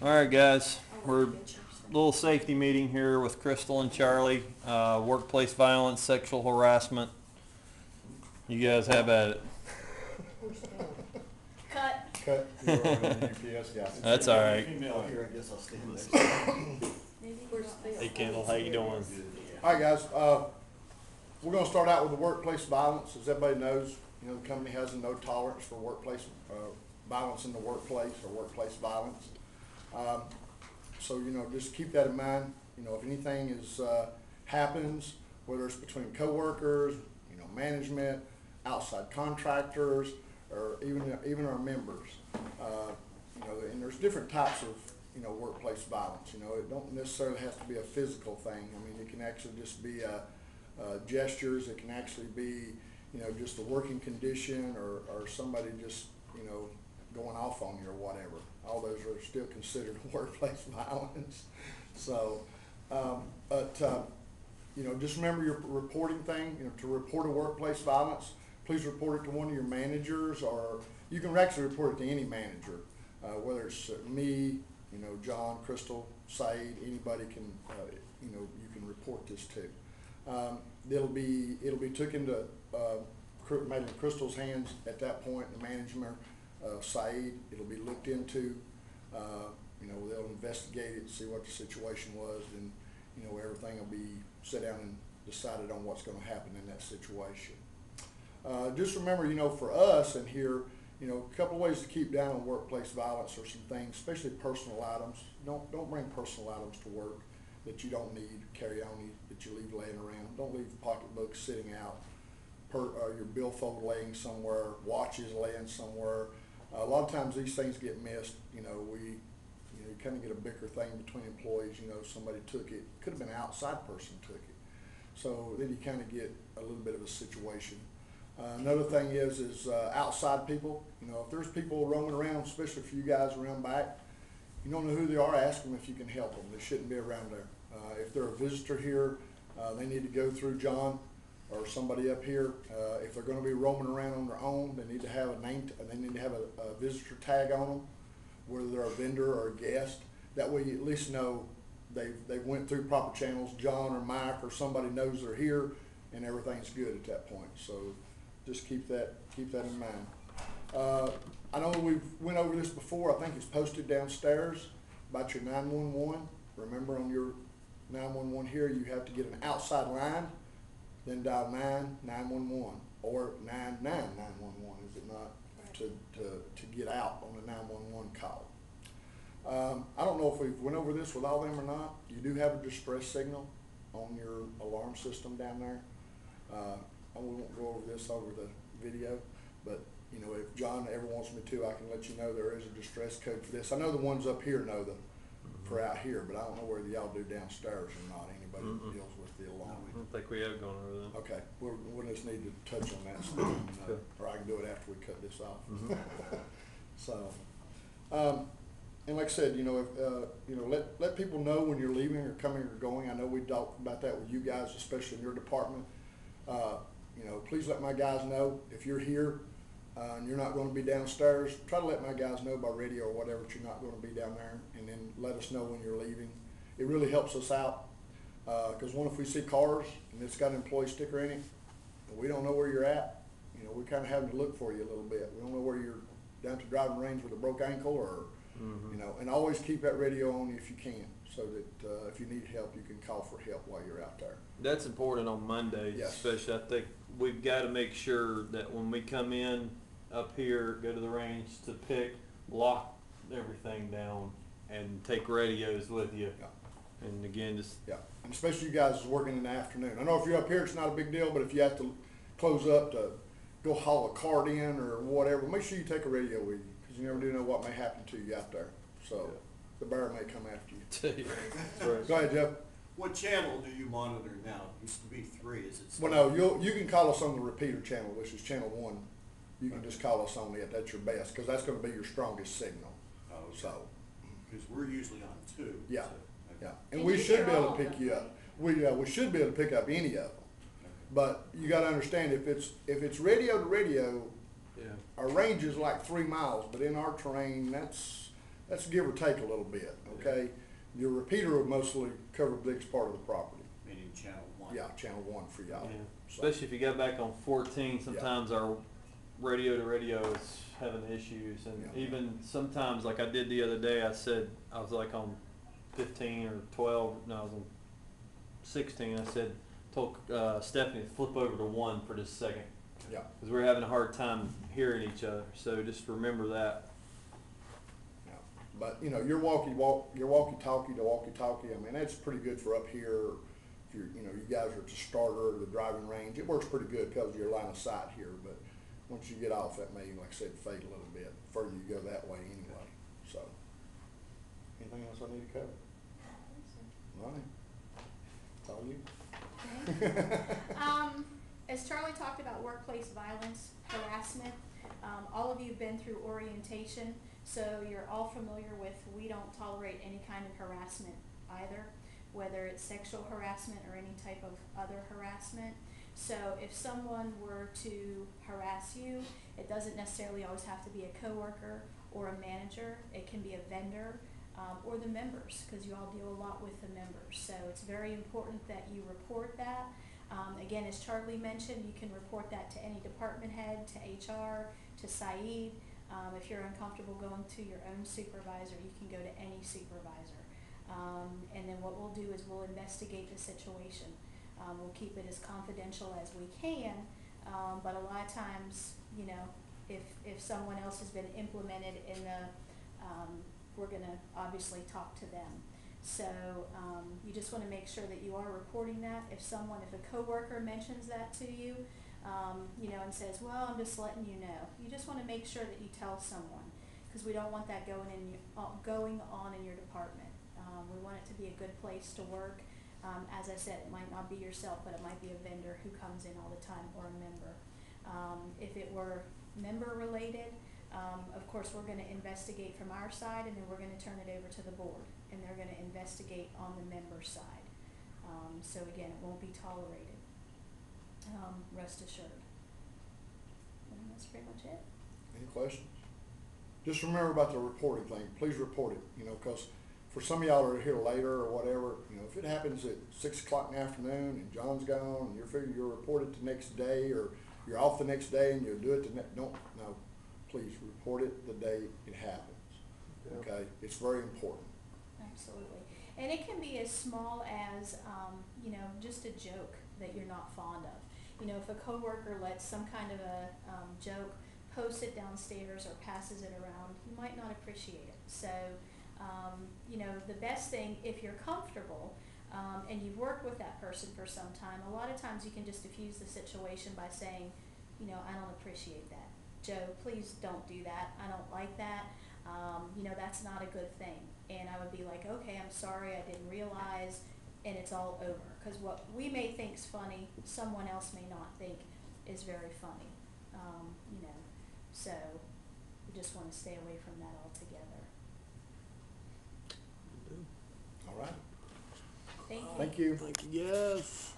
All right, guys, we're little safety meeting here with Crystal and Charlie. Workplace violence, sexual harassment. You guys have at it. Cut. Cut. You're already in the UPS guy. That's all right. Here, I guess I'll stand there. Hey, Kendall, how you doing? All right, guys, we're gonna start out with the workplace violence. As everybody knows, you know, the company has a no tolerance for workplace, violence in the workplace or workplace violence. So, you know, just keep that in mind. You know, if anything is, happens, whether it's between coworkers, you know, management, outside contractors, or even our members, you know, and there's different types of, you know, workplace violence. You know, it don't necessarily have to be a physical thing. I mean, it can actually just be gestures. It can actually be, you know, just a working condition or somebody just, you know, going off on you or whatever. All those are still considered workplace violence. So, you know, just remember your reporting thing. You know, to report a workplace violence, please report it to one of your managers, or you can actually report it to any manager, whether it's me, you know, John, Crystal, Saeed, anybody can, you know, you can report this to. It'll be took into maybe Crystal's hands at that point, the management, Saeed. It'll be looked into. You know, they'll investigate it, see what the situation was, and you know, everything will be set down and decided on what's going to happen in that situation. Just remember, you know, for us in here, you know, a couple of ways to keep down on workplace violence or some things, especially personal items. Don't bring personal items to work that you don't need, carry on you, that you leave laying around. Don't leave pocketbooks sitting out, your billfold laying somewhere, watches laying somewhere. A lot of times these things get missed. You know, you kind of get a bicker thing between employees. You know, somebody took it. Could have been an outside person took it. So then you kind of get a little bit of a situation. Another thing is outside people. You know, if there's people roaming around, especially for you guys around back, you don't know who they are, ask them if you can help them. They shouldn't be around there. If they're a visitor here, they need to go through John or somebody up here. If they're going to be roaming around on their own, they need to have a name. They need to have a visitor tag on them, whether they're a vendor or a guest. That way, you at least know they went through proper channels. John or Mike or somebody knows they're here, and everything's good at that point. So just keep that in mind. I know we've went over this before. I think it's posted downstairs about your 911. Remember, on your 911 here, you have to get an outside line, then dial 911 or 99911, is it not, to get out on a 911 call. I don't know if we've went over this with all them or not. You do have a distress signal on your alarm system down there. I won't go over this over the video, but you know, if John ever wants me to, I can let you know there is a distress code for this. I know the ones up here know for out here, but I don't know whether y'all do downstairs or not. Anybody that deals with the alarm. I don't think we have gone over that. Okay, we'll just need to touch on that soon, or I can do it after we cut this off. So, and like I said, you know, if, you know, let people know when you're leaving or coming or going. I know we talked about that with you guys, especially in your department. You know, please let my guys know if you're here and you're not going to be downstairs. Try to let my guys know by radio or whatever that you're not going to be down there, and then let us know when you're leaving. It really helps us out because if we see cars and it's got an employee sticker in it, and we don't know where you're at, you know, we're kind of having to look for you a little bit. We don't know where you're down to driving range with a broke ankle or, you know, and always keep that radio on if you can, so that if you need help, you can call for help while you're out there. That's important on Mondays, Yes. especially. I think we've got to make sure that when we come in up here, go to the range to pick, lock everything down, and take radios with you. Yeah. And again, just Yeah, and especially you guys working in the afternoon. I know if you're up here, it's not a big deal, but if you have to close up to go haul a cart in or whatever, make sure you take a radio with you, because you never do know what may happen to you out there. So the bear may come after you. That's right. Go ahead, Jeff. What channel do you monitor now? It used to be 3. Is it still? Well, no, you can call us on the repeater channel, which is channel 1. You can just call us on it. That's your best, because that's going to be your strongest signal. Oh, okay. So, Because we're usually on 2. yeah, so, okay. yeah, and And we you should hear be able all to of pick them. you up. We should be able to pick up any of them. But you got to understand, if it's radio to radio, Yeah. our range is like 3 miles, but in our terrain, that's That's give or take a little bit, okay? Your repeater will mostly cover the biggest part of the property. Meaning channel one. Yeah, channel one for y'all. Yeah. So, Especially if you got back on 14, sometimes our radio to radio is having issues, and Yeah. even sometimes, like I did the other day, I said I was like on 15 or 12. No, I was on 16. I said, told Stephanie to flip over to 1 for just a second yeah, because we're having a hard time hearing each other. So just remember that. yeah. But, you know, your walkie-talkie to walkie-talkie, I mean, that's pretty good for up here. If you're, you know, you guys are at the starter, the driving range, it works pretty good because of your line of sight here. But once you get off, that may, like I said, fade a little bit. The further you go that way anyway, so. Anything else I need to cover? All right. It's all you. As Charlie talked about workplace violence, harassment, all of you have been through orientation, so you're all familiar with we don't tolerate any kind of harassment either, whether it's sexual harassment or any type of other harassment. So if someone were to harass you, it doesn't necessarily always have to be a coworker or a manager. It can be a vendor or the members, because you all deal a lot with the members. So it's very important that you report that. Again, as Charlie mentioned, you can report that to any department head, to HR, to Saeed. If you're uncomfortable going to your own supervisor, you can go to any supervisor. And then what we'll do is we'll investigate the situation. We'll keep it as confidential as we can, but a lot of times, you know, if someone else has been implemented in the, we're gonna obviously talk to them. So you just want to make sure that you are reporting that. If a coworker mentions that to you, you know, and says, well, I'm just letting you know, you just want to make sure that you tell someone, because we don't want that going on in your department. We want it to be a good place to work. As I said, it might not be yourself, but it might be a vendor who comes in all the time, or a member. If it were member related, of course, we're going to investigate from our side, and then we're going to turn it over to the board, and they're going to investigate on the member side. So again, it won't be tolerated. Rest assured. And that's pretty much it. Any questions? Just remember about the reporting thing. Please report it, you know, because for some of y'all that are here later or whatever, you know, if it happens at 6 o'clock in the afternoon and John's gone and you're figuring you'll report it the next day, or you're off the next day and you'll do it the next, no, please report it the day it happens, okay? It's very important. Absolutely. And it can be as small as, you know, just a joke that you're not fond of. You know, if a coworker lets some kind of a joke, posts it downstairs or passes it around, you might not appreciate it. So, you know, the best thing, if you're comfortable and you've worked with that person for some time, a lot of times you can just diffuse the situation by saying, you know, I don't appreciate that. Joe, please don't do that. I don't like that. You know, that's not a good thing. And I would be like, okay, I'm sorry, I didn't realize, and it's all over. Because what we may think is funny, someone else may not think is very funny. You know, so we just want to stay away from that altogether. All right. Thank you. Thank you. Thank you, yes.